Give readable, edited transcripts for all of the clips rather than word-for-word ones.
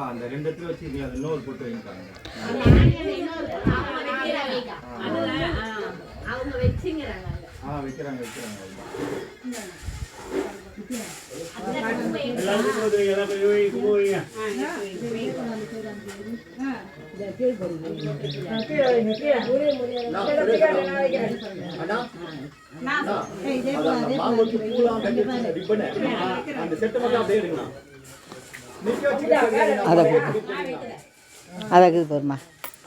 அந்த ரெண்டு இடத்துல வச்சு இன்னொரு போட்டு வைக்காங்க அவங்க வச்சுங்கிறாங்க வைக்கிறாங்க அதாவது போருமா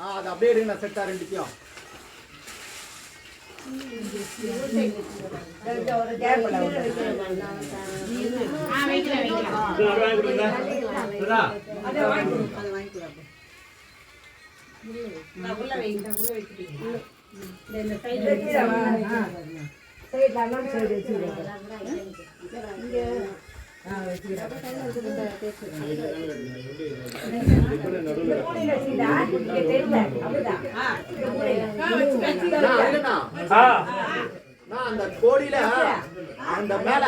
அது அப்படியே இருங்க செட்டா ரெண்டுத்தையும் அந்த கோடியில அந்த மேல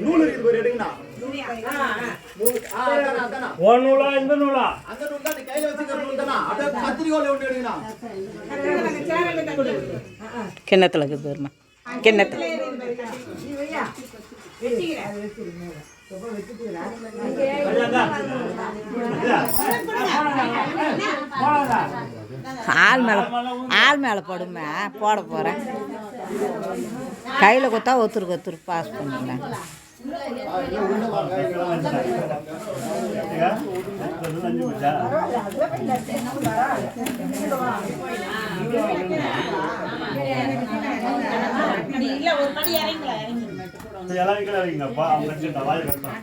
நூல் இருக்கு எடுங்கண்ணா நூலா இந்த நூலா அந்த நூல் தான் கையில வச்சுக்கிற நூல் தானா அப்படியே கத்திரிக்கோல் ஒன்று எடுங்கண்ணா கிண்ணத்துல இருக்குது போருமா கிண்ணத்துல ஆள் மேலே போடுமே போட போகிறேன் கையில் கொடுத்தா ஒருத்தருக்கு பாஸ் பண்ணிக்கலாம் இறங்கிங்கப்பா அவங்க வாய் கட்டலாம்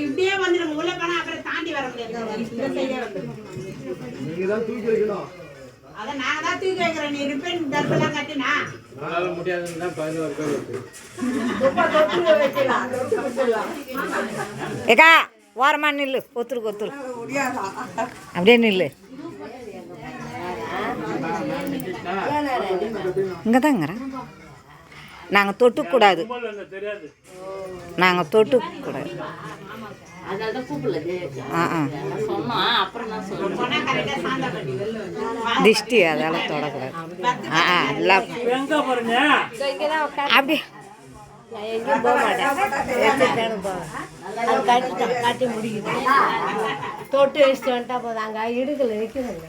இப்படியே வந்துடும் உள்ள போனா அப்புறம் தாண்டி வர முடியாது அத நான் தான் தூக்கி வைக்கிறேன் நீ ரிப்பன் தர்பலாம் கட்டினா முடியாதுன்னா 11 பேர் இருக்கு ஏக்கா ஓரமா நில்லு ஒத்துரு அப்படியே நில்லு இங்கே தாங்கிறேன் நாங்கள் தொட்டுக்கூடாது திஷ்டி அதெல்லாம் தொடக்கூடாது எல்லாம் அப்படி எங்கேயும் போக மாட்டேன் காட்டி முடிக்குது தொட்டு வச்சுட்டு வந்துட்டா போதும் அங்கே இடுக்கல வைக்கணும்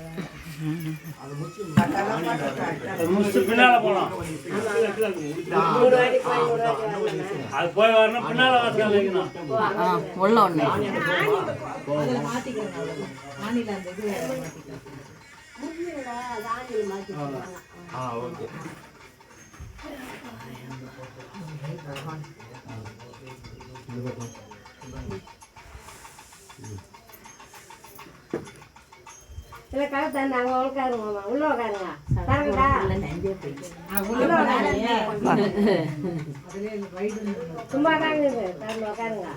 பின்னால போலாம் அது போய் வரணும் பின்னால வைக்கணும் உள்ள ஒண்ணு இல்ல கரெக்டா நாங்க உட்காருவோம் உள்ள உட்காருங்க சும்மா தாங்க உட்காருங்க உட்காருங்க